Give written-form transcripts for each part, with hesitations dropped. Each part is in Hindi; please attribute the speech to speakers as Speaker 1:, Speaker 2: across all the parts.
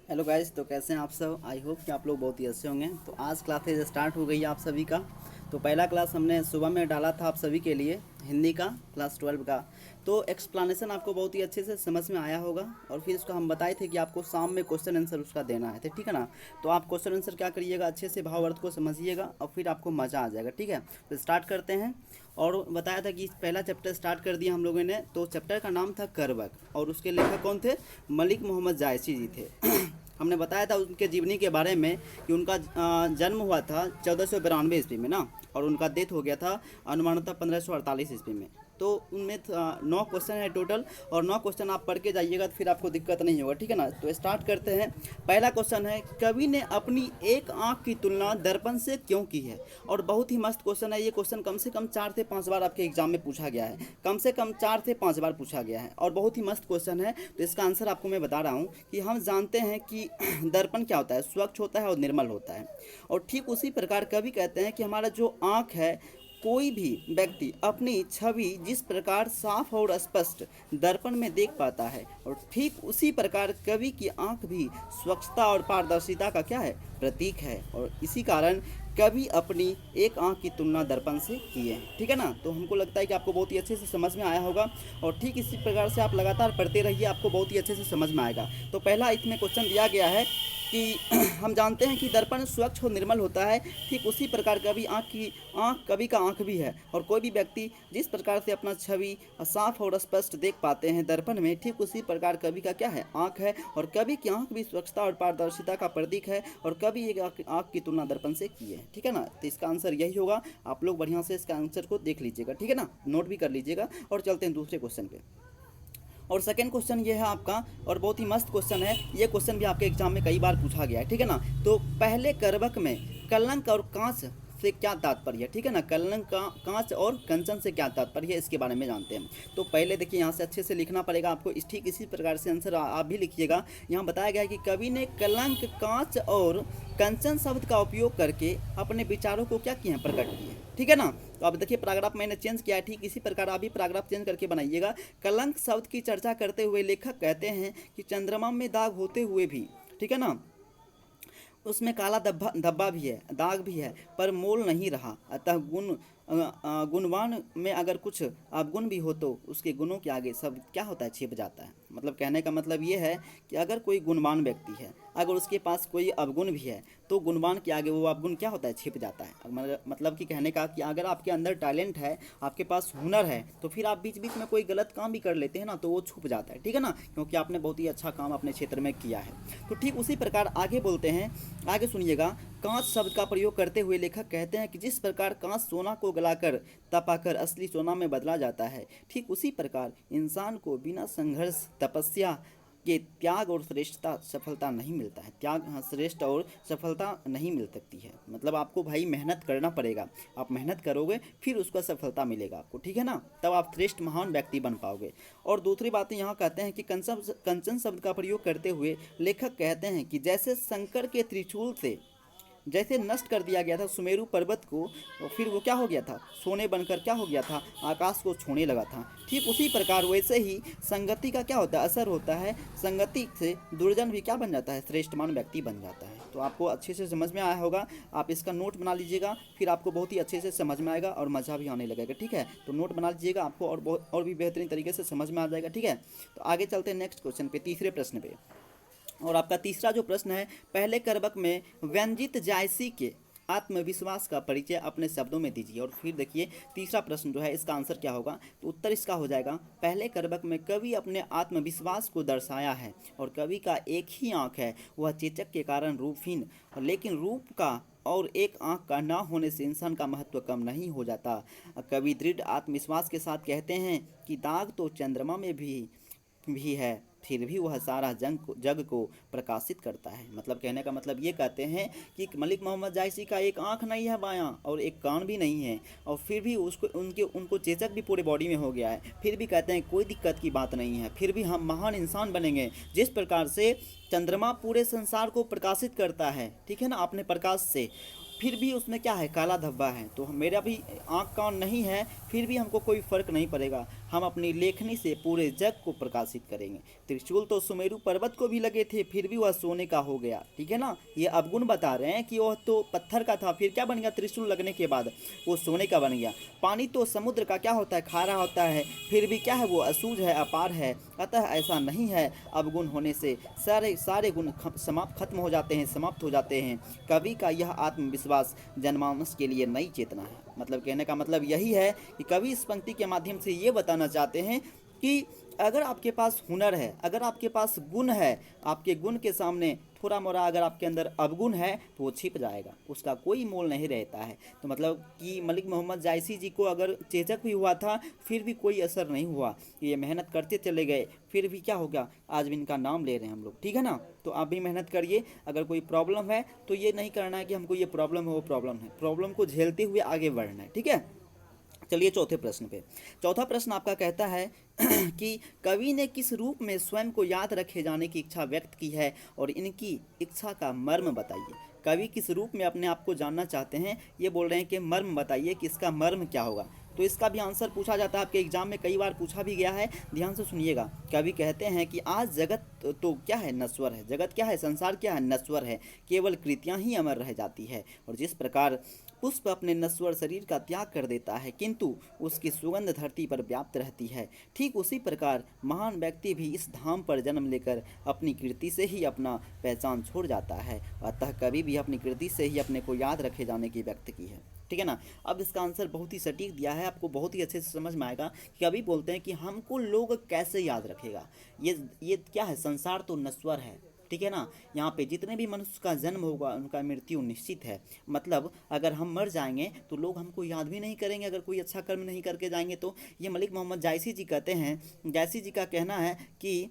Speaker 1: हेलो गाइस, तो कैसे हैं आप सब। आई होप कि आप लोग बहुत ही अच्छे होंगे। तो आज क्लासेज स्टार्ट हो गई है आप सभी का। तो पहला क्लास हमने सुबह में डाला था आप सभी के लिए, हिंदी का क्लास 12 का। तो एक्सप्लेनेशन आपको बहुत ही अच्छे से समझ में आया होगा। और फिर उसका हम बताए थे कि आपको शाम में क्वेश्चन आंसर उसका देना है, तो ठीक है ना। तो आप क्वेश्चन आंसर क्या करिएगा, अच्छे से भाव अर्थ को समझिएगा और फिर आपको मज़ा आ जाएगा, ठीक है। तो स्टार्ट करते हैं। और बताया था कि पहला चैप्टर स्टार्ट कर दिया हम लोगों ने। तो चैप्टर का नाम था करवक और उसके लेखक कौन थे, मलिक मोहम्मद जायसी जी थे। हमने बताया था उनके जीवनी के बारे में कि उनका जन्म हुआ था 1492 ईस्वी में ना, और उनका डेथ हो गया था अनुमानतः 1548 ईस्वी में। तो उनमें 9 क्वेश्चन है टोटल, और 9 क्वेश्चन आप पढ़ के जाइएगा तो फिर आपको दिक्कत नहीं होगा, ठीक है ना। तो स्टार्ट करते हैं। पहला क्वेश्चन है, कवि ने अपनी एक आंख की तुलना दर्पण से क्यों की है। और बहुत ही मस्त क्वेश्चन है ये। क्वेश्चन कम से कम 4 से 5 बार आपके एग्जाम में पूछा गया है, कम से कम 4 से 5 बार पूछा गया है, और बहुत ही मस्त क्वेश्चन है। तो इसका आंसर आपको मैं बता रहा हूँ कि हम जानते हैं कि दर्पण क्या होता है, स्वच्छ होता है और निर्मल होता है। और ठीक उसी प्रकार कवि कहते हैं कि हमारा जो आँख है, कोई भी व्यक्ति अपनी छवि जिस प्रकार साफ और स्पष्ट दर्पण में देख पाता है, और ठीक उसी प्रकार कवि की आंख भी स्वच्छता और पारदर्शिता का क्या है, प्रतीक है। और इसी कारण कवि अपनी एक आंख की तुलना दर्पण से किए हैं, ठीक है ना। तो हमको लगता है कि आपको बहुत ही अच्छे से समझ में आया होगा, और ठीक इसी प्रकार से आप लगातार पढ़ते रहिए, आपको बहुत ही अच्छे से समझ में आएगा। तो पहला इसमें क्वेश्चन दिया गया है कि हम जानते हैं कि दर्पण स्वच्छ और निर्मल होता है, ठीक उसी प्रकार कवि आँख कवि का आँख भी है। और कोई भी व्यक्ति जिस प्रकार से अपना छवि साफ और स्पष्ट देख पाते हैं दर्पण में, ठीक उसी प्रकार कवि का क्या है, आँख है। और कवि की आँख भी स्वच्छता और पारदर्शिता का प्रतीक है, और कवि एक आँख की तुलना दर्पण से की है, ठीक है ना। तो इसका आंसर यही होगा। आप लोग बढ़िया से इसका आंसर को देख लीजिएगा, ठीक है ना, नोट भी कर लीजिएगा। और चलते हैं दूसरे क्वेश्चन पे। और सेकंड क्वेश्चन ये है आपका, और बहुत ही मस्त क्वेश्चन है ये। क्वेश्चन भी आपके एग्जाम में कई बार पूछा गया है, ठीक है ना। तो पहले करवक में कलंक और कांच से क्या तात्पर्य है, ठीक है ना। कलंक का कांच और कंचन से क्या तात्पर्य है, इसके बारे में जानते हैं। तो पहले देखिए, यहाँ से अच्छे से लिखना पड़ेगा आपको। ठीक इसी प्रकार से आंसर आप भी लिखिएगा। यहाँ बताया गया है कि कवि ने कलंक, कांच और कंचन शब्द का उपयोग करके अपने विचारों को क्या किए हैं, प्रकट किए हैं, ठीक है ना। तो अब देखिए, पैराग्राफ मैंने चेंज किया है, ठीक इसी प्रकार आप भी पैराग्राफ चेंज करके बनाइएगा। कलंक शब्द की चर्चा करते हुए लेखक कहते हैं कि चंद्रमा में दाग होते हुए भी, ठीक है ना, उसमें काला धब्बा धब्बा भी है, दाग भी है, पर मोल नहीं रहा। अतः गुणवान में अगर कुछ अवगुण भी हो तो उसके गुणों के आगे सब क्या होता है, छिप जाता है। मतलब कहने का मतलब ये है कि अगर कोई गुणवान व्यक्ति है, अगर उसके पास कोई अवगुण भी है, तो गुणवान के आगे वो अवगुण क्या होता है, छिप जाता है। मतलब कि कहने का कि अगर आपके अंदर टैलेंट है, आपके पास हुनर है, तो फिर आप बीच बीच में कोई गलत काम भी कर लेते हैं ना, तो वो छुप जाता है, ठीक है ना, क्योंकि आपने बहुत ही अच्छा काम अपने क्षेत्र में किया है। तो ठीक उसी प्रकार आगे बोलते हैं, आगे सुनिएगा। कांच शब्द का प्रयोग करते हुए लेखक कहते हैं कि जिस प्रकार कांच सोना को गलाकर तपाकर असली सोना में बदला जाता है, ठीक उसी प्रकार इंसान को बिना संघर्ष, तपस्या के त्याग और श्रेष्ठता सफलता नहीं मिलता है। त्याग, हाँ, श्रेष्ठ और सफलता नहीं मिल सकती है। मतलब आपको भाई मेहनत करना पड़ेगा। आप मेहनत करोगे फिर उसका सफलता मिलेगा आपको, ठीक है ना, तब आप श्रेष्ठ महान व्यक्ति बन पाओगे। और दूसरी बात यहाँ कहते हैं कि कंचन शब्द का प्रयोग करते हुए लेखक कहते हैं कि जैसे शंकर के त्रिशूल से जैसे नष्ट कर दिया गया था सुमेरु पर्वत को, और फिर वो क्या हो गया था, सोने बनकर क्या हो गया था, आकाश को छूने लगा था। ठीक उसी प्रकार वैसे ही संगति का क्या होता है, असर होता है। संगति से दुर्जन भी क्या बन जाता है, श्रेष्ठमान व्यक्ति बन जाता है। तो आपको अच्छे से समझ में आया होगा। आप इसका नोट बना लीजिएगा, फिर आपको बहुत ही अच्छे से समझ में आएगा और मज़ा भी आने लगेगा, ठीक है। तो नोट बना लीजिएगा, आपको और भी बेहतरीन तरीके से समझ में आ जाएगा, ठीक है। तो आगे चलते हैं नेक्स्ट क्वेश्चन पे, तीसरे प्रश्न पे। और आपका तीसरा जो प्रश्न है, पहले करबक में व्यंजित जायसी के आत्मविश्वास का परिचय अपने शब्दों में दीजिए। और फिर देखिए तीसरा प्रश्न जो है, इसका आंसर क्या होगा। तो उत्तर इसका हो जाएगा, पहले करबक में कवि अपने आत्मविश्वास को दर्शाया है, और कवि का एक ही आँख है, वह चेचक के कारण रूपहीन, लेकिन रूप का और एक आँख का ना होने से इंसान का महत्व कम नहीं हो जाता। कवि दृढ़ आत्मविश्वास के साथ कहते हैं कि दाग तो चंद्रमा में भी है, फिर भी वह सारा जग को प्रकाशित करता है। मतलब कहने का मतलब ये कहते हैं कि मलिक मोहम्मद जायसी का एक आंख नहीं है बायां, और एक कान भी नहीं है, और फिर भी उसको उनको चेचक भी पूरे बॉडी में हो गया है, फिर भी कहते हैं कोई दिक्कत की बात नहीं है, फिर भी हम महान इंसान बनेंगे। जिस प्रकार से चंद्रमा पूरे संसार को प्रकाशित करता है, ठीक है ना, अपने प्रकाश से, फिर भी उसमें क्या है, काला धब्बा है। तो मेरा भी आँख कान नहीं है, फिर भी हमको कोई फ़र्क नहीं पड़ेगा, हम अपनी लेखनी से पूरे जग को प्रकाशित करेंगे। त्रिशूल तो सुमेरु पर्वत को भी लगे थे, फिर भी वह सोने का हो गया। ठीक है ना, ये अवगुण बता रहे हैं कि वह तो पत्थर का था, फिर क्या बन गया, त्रिशूल लगने के बाद वो सोने का बन गया। पानी तो समुद्र का क्या होता है, खारा होता है, फिर भी क्या है, वो असूझ है, अपार है। अतः ऐसा नहीं है, अवगुण होने से सारे सारे गुण खत्म हो जाते हैं, समाप्त हो जाते हैं। कवि का यह आत्मविश्वास जनमानस के लिए नई चेतना है। मतलब कहने का मतलब यही है कि कवि इस पंक्ति के माध्यम से ये बताना चाहते हैं कि अगर आपके पास हुनर है, अगर आपके पास गुण है, आपके गुण के सामने थोड़ा मोड़ा अगर आपके अंदर अवगुण है तो वो छिप जाएगा, उसका कोई मोल नहीं रहता है। तो मतलब कि मलिक मोहम्मद जायसी जी को अगर चेचक भी हुआ था, फिर भी कोई असर नहीं हुआ, ये मेहनत करते चले गए, फिर भी क्या होगा, आज भी इनका नाम ले रहे हैं हम लोग। ठीक है ना, तो आप भी मेहनत करिए। अगर कोई प्रॉब्लम है तो ये नहीं करना है कि हमको ये प्रॉब्लम है, वो प्रॉब्लम है, प्रॉब्लम को झेलते हुए आगे बढ़ना है। ठीक है, चलिए चौथे प्रश्न पे। चौथा प्रश्न आपका कहता है कि कवि ने किस रूप में स्वयं को याद रखे जाने की इच्छा व्यक्त की है और इनकी इच्छा का मर्म बताइए। कवि किस रूप में अपने आप को जानना चाहते हैं, ये बोल रहे हैं कि मर्म बताइए कि इसका मर्म क्या होगा। तो इसका भी आंसर पूछा जाता है, आपके एग्जाम में कई बार पूछा भी गया है, ध्यान से सुनिएगा। कवि कहते हैं कि आज जगत तो क्या है, नश्वर है। जगत क्या है, संसार क्या है, नश्वर है, केवल कृतियाँ ही अमर रह जाती है। और जिस प्रकार पुष्प अपने नश्वर शरीर का त्याग कर देता है किंतु उसकी सुगंध धरती पर व्याप्त रहती है, ठीक उसी प्रकार महान व्यक्ति भी इस धाम पर जन्म लेकर अपनी कृति से ही अपना पहचान छोड़ जाता है। अतः कवि भी अपनी कृति से ही अपने को याद रखे जाने की व्यक्त की है। ठीक है ना, अब इसका आंसर बहुत ही सटीक दिया है, आपको बहुत ही अच्छे से समझ में आएगा कि कवि बोलते हैं कि हमको लोग कैसे याद रखेगा। ये क्या है, संसार तो नश्वर है। ठीक है ना, यहाँ पे जितने भी मनुष्य का जन्म होगा उनका मृत्यु निश्चित है। मतलब अगर हम मर जाएंगे तो लोग हमको याद भी नहीं करेंगे, अगर कोई अच्छा कर्म नहीं करके जाएंगे तो। ये मलिक मोहम्मद जायसी जी कहते हैं, जायसी जी का कहना है कि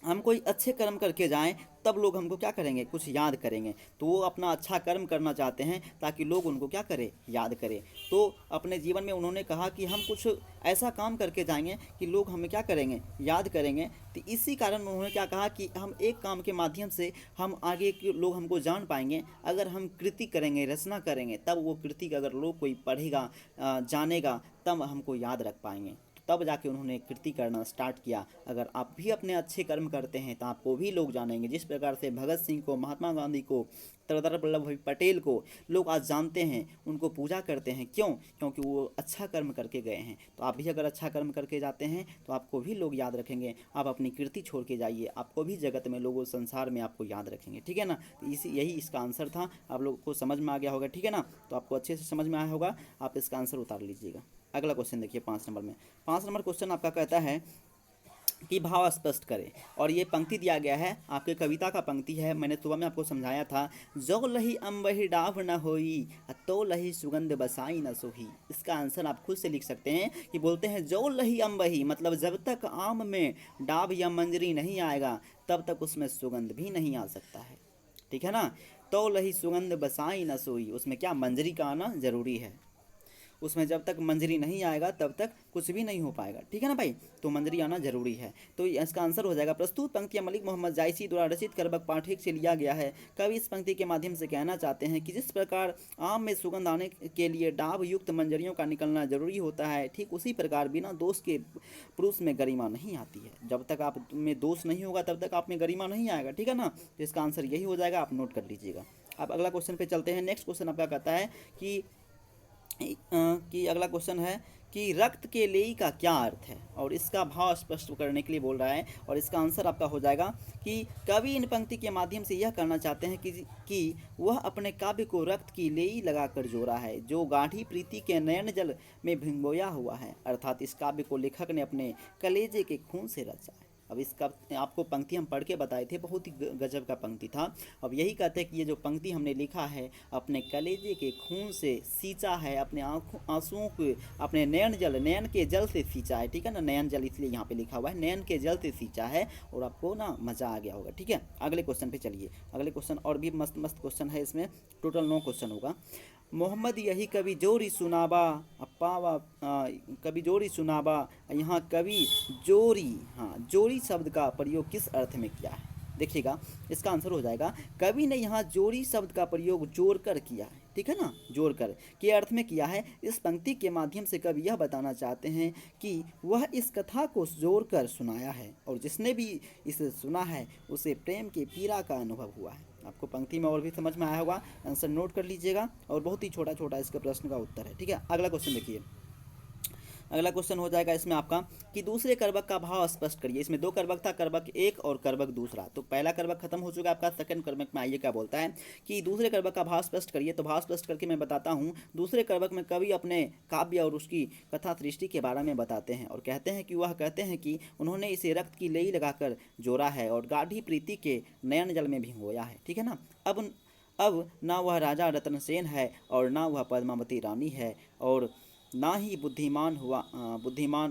Speaker 1: हम कोई अच्छे कर्म करके जाएं तब लोग हमको क्या करेंगे, कुछ याद करेंगे। तो वो अपना अच्छा कर्म करना चाहते हैं ताकि लोग उनको क्या करें, याद करें। तो अपने जीवन में उन्होंने कहा कि हम कुछ ऐसा काम करके जाएंगे कि लोग हमें क्या करेंगे, याद करेंगे। तो इसी कारण उन्होंने क्या कहा कि हम एक काम के माध्यम से हम आगे के लोग हमको जान पाएंगे, अगर हम कृति करेंगे, रचना करेंगे, तब वो कृति का अगर लोग कोई पढ़ेगा, जानेगा, तब हमको याद रख पाएंगे। तब जाके उन्होंने कृति करना स्टार्ट किया। अगर आप भी अपने अच्छे कर्म करते हैं तो आपको भी लोग जानेंगे। जिस प्रकार से भगत सिंह को, महात्मा गांधी को, सरदार वल्लभ भाई पटेल को लोग आज जानते हैं, उनको पूजा करते हैं, क्यों, क्योंकि वो अच्छा कर्म करके गए हैं। तो आप भी अगर अच्छा कर्म करके जाते हैं तो आपको भी लोग याद रखेंगे। आप अपनी कृति छोड़ के जाइए, आपको भी जगत में, लोगों, संसार में आपको याद रखेंगे। ठीक है ना, तो यही इसका आंसर था। आप लोगों को समझ में आ गया होगा। ठीक है ना, तो आपको अच्छे से समझ में आया होगा, आप इसका आंसर उतार लीजिएगा। अगला क्वेश्चन देखिए 5 नंबर में। 5 नंबर क्वेश्चन आपका कहता है कि भाव स्पष्ट करें। और ये पंक्ति दिया गया है, आपके कविता का पंक्ति है, मैंने सुबह में आपको समझाया था। जो लही अम्बही डाव न होई, तो लही सुगंध बसाई न सोही। इसका आंसर आप खुद से लिख सकते हैं कि बोलते हैं जो लही अम्बही, मतलब जब तक आम में डाव या मंजरी नहीं आएगा तब तक उसमें सुगंध भी नहीं आ सकता है। ठीक है ना, तो लही सुगंध बसाई न सोई, उसमें क्या, मंजरी का आना जरूरी है। उसमें जब तक मंजरी नहीं आएगा तब तक कुछ भी नहीं हो पाएगा। ठीक है ना भाई, तो मंजरी आना जरूरी है। तो इसका आंसर हो जाएगा, प्रस्तुत पंक्तियां मलिक मोहम्मद जायसी द्वारा रचित करबक पाठक से लिया गया है। कवि इस पंक्ति के माध्यम से कहना चाहते हैं कि जिस प्रकार आम में सुगंध आने के लिए डाब युक्त मंजरियों का निकलना जरूरी होता है, ठीक उसी प्रकार बिना दोष के पुरुष में गरिमा नहीं आती है। जब तक आप में दोष नहीं होगा तब तक आप में गरिमा नहीं आएगा। ठीक है ना, तो इसका आंसर यही हो जाएगा, आप नोट कर लीजिएगा। अब अगला क्वेश्चन पे चलते हैं। नेक्स्ट क्वेश्चन आपका कहता है कि अगला क्वेश्चन है कि रक्त के लेई का क्या अर्थ है, और इसका भाव स्पष्ट करने के लिए बोल रहा है। और इसका आंसर आपका हो जाएगा कि कवि इन पंक्ति के माध्यम से यह कहना चाहते हैं कि वह अपने काव्य को रक्त की लेई लगाकर जोड़ा है, जो गाढ़ी प्रीति के नयन जल में भिंगोया हुआ है। अर्थात इस काव्य को लेखक ने अपने कलेजे के खून से रचा है। अब इसका आपको पंक्ति हम पढ़ के बताए थे, बहुत ही गजब का पंक्ति था। अब यही कहते हैं कि ये जो पंक्ति हमने लिखा है अपने कलेजे के खून से सींचा है, अपने आंसुओं को, अपने नयन के जल से सींचा है। ठीक है ना, नयन जल इसलिए यहाँ पे लिखा हुआ है, नयन के जल से सींचा है। और आपको ना मज़ा आ गया होगा। ठीक है, अगले क्वेश्चन पे चलिए। अगले क्वेश्चन और भी मस्त मस्त क्वेश्चन है, इसमें टोटल 9 क्वेश्चन होगा। मोहम्मद यही कवि जोरी सुनाबा अप्पावा, कवि जोरी सुनाबा, यहाँ कवि जोरी, हाँ, जोरी शब्द का प्रयोग किस अर्थ में किया है। देखिएगा इसका आंसर हो जाएगा कवि ने यहाँ जोड़ी शब्द का प्रयोग जोड़ कर किया है, ठीक है ना, जोड़ कर के अर्थ में किया है। इस पंक्ति के माध्यम से कवि यह बताना चाहते हैं कि वह इस कथा को जोड़ कर सुनाया है और जिसने भी इसे सुना है उसे प्रेम के पीड़ा का अनुभव हुआ है। आपको पंक्ति में और भी समझ में आया होगा, आंसर नोट कर लीजिएगा और बहुत ही छोटा छोटा इसका प्रश्न का उत्तर है, ठीक है। अगला क्वेश्चन देखिए, अगला क्वेश्चन हो जाएगा इसमें आपका कि दूसरे कर्वक का भाव स्पष्ट करिए। इसमें दो कर्वक था, कर्वक एक और कर्वक दूसरा। तो पहला कर्वक खत्म हो चुका है आपका, सेकंड कर्वक में आइए क्या बोलता है कि दूसरे कर्वक का भाव स्पष्ट करिए। तो भाव स्पष्ट करके मैं बताता हूँ। दूसरे कर्वक में कवि अपने काव्य और उसकी कथा सृष्टि के बारे में बताते हैं और कहते हैं कि उन्होंने इसे रक्त की लेई लगाकर जोड़ा है और गाढ़ी प्रीति के नयन जल में भिगोया है, ठीक है ना। अब ना वह राजा रतनसेन है और ना वह पद्मावती रानी है और ना ही बुद्धिमान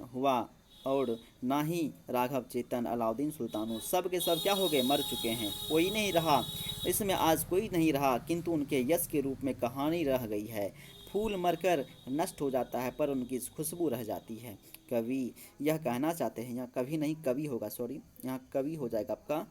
Speaker 1: हुआ और ना ही राघव चेतन अलाउद्दीन सुल्तानो, सब के सब क्या हो गए, मर चुके हैं। कोई नहीं रहा इसमें, आज कोई नहीं रहा, किंतु उनके यश के रूप में कहानी रह गई है। फूल मरकर नष्ट हो जाता है पर उनकी खुशबू रह जाती है। कवि यह कहना चाहते हैं, यहाँ कवि नहीं कवि होगा, सॉरी यहाँ कवि हो जाएगा आपका।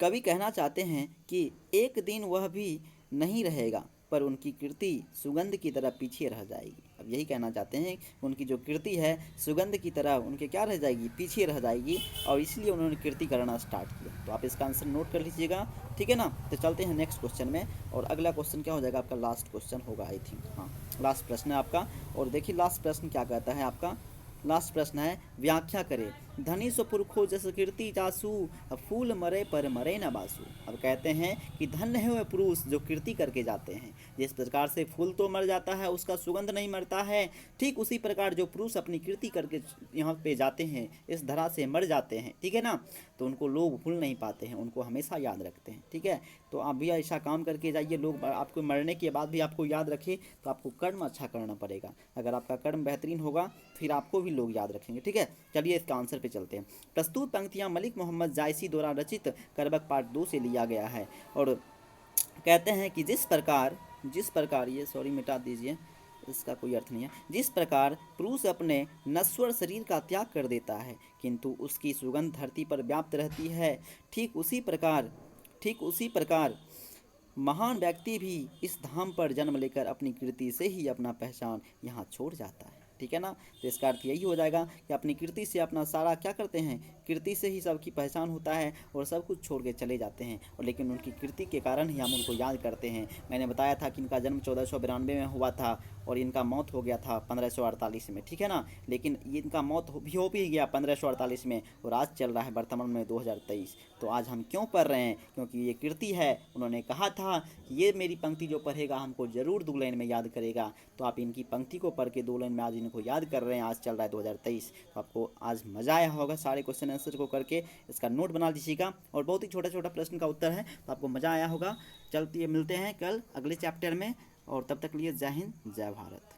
Speaker 1: कवि कहना चाहते हैं कि एक दिन वह भी नहीं रहेगा पर उनकी कीर्ति सुगंध की तरह पीछे रह जाएगी। अब यही कहना चाहते हैं, उनकी जो कीर्ति है सुगंध की तरह उनके क्या रह जाएगी, पीछे रह जाएगी, और इसलिए उन्होंने कीर्ति करना स्टार्ट किया। तो आप इसका आंसर नोट कर लीजिएगा, ठीक है ना। तो चलते हैं नेक्स्ट क्वेश्चन में, और अगला क्वेश्चन क्या हो जाएगा आपका, लास्ट क्वेश्चन होगा आई थिंक, हाँ लास्ट प्रश्न है आपका। और देखिए लास्ट प्रश्न क्या कहता है आपका, लास्ट प्रश्न है व्याख्या करें। धनी सो पुरखो जस कीर्ति जासु, फूल मरे पर मरे न बासु। अब कहते हैं कि धन्य है वह पुरुष जो कीर्ति करके जाते हैं। जिस प्रकार से फूल तो मर जाता है, उसका सुगंध नहीं मरता है, ठीक उसी प्रकार जो पुरुष अपनी कीर्ति करके यहाँ पे जाते हैं, इस धरा से मर जाते हैं, ठीक है ना, तो उनको लोग भूल नहीं पाते हैं, उनको हमेशा याद रखते हैं, ठीक है। तो आप भी ऐसा काम करके जाइए, लोग आपको मरने के बाद भी आपको याद रखे, तो आपको कर्म अच्छा करना पड़ेगा। अगर आपका कर्म बेहतरीन होगा फिर आपको भी लोग याद रखेंगे, ठीक है। चलिए इसका आंसर पे चलते हैं। प्रस्तुत पंक्तियां मलिक मोहम्मद जायसी द्वारा रचित कर्वक पार्ट 2 से लिया गया है और कहते हैं कि जिस प्रकार ये सॉरी मिटा दीजिए, इसका कोई अर्थ नहीं है। जिस प्रकार पुरुष अपने नश्वर शरीर का त्याग कर देता है किंतु उसकी सुगंध धरती पर व्याप्त रहती है, ठीक उसी प्रकार महान व्यक्ति भी इस धाम पर जन्म लेकर अपनी कीर्ति से ही अपना पहचान यहाँ छोड़ जाता है, ठीक है ना। तो इसका अर्थ यही हो जाएगा कि अपनी कीर्ति से अपना सारा क्या करते हैं, कीर्ति से ही सबकी पहचान होता है और सब कुछ छोड़ के चले जाते हैं, और लेकिन उनकी कीर्ति के कारण ही हम उनको याद करते हैं। मैंने बताया था कि इनका जन्म 1492 में हुआ था और इनका मौत हो गया था 1548 में, ठीक है ना। लेकिन इनका मौत हो भी गया 1548 में और आज चल रहा है वर्तमान में 2023। तो आज हम क्यों पढ़ रहे हैं, क्योंकि ये कीर्ति है। उन्होंने कहा था कि ये मेरी पंक्ति जो पढ़ेगा हमको ज़रूर 2 लाइन में याद करेगा। तो आप इनकी पंक्ति को पढ़ के 2 लाइन में आज इनको याद कर रहे हैं। आज चल रहा है 2023, तो आपको आज मज़ा आया होगा सारे क्वेश्चन आंसर को करके। इसका नोट बना लीजिएगा और बहुत ही छोटा छोटा प्रश्न का उत्तर है, तो आपको मज़ा आया होगा। चलते मिलते हैं कल अगले चैप्टर में, और तब तक लिए जय हिंद जय भारत।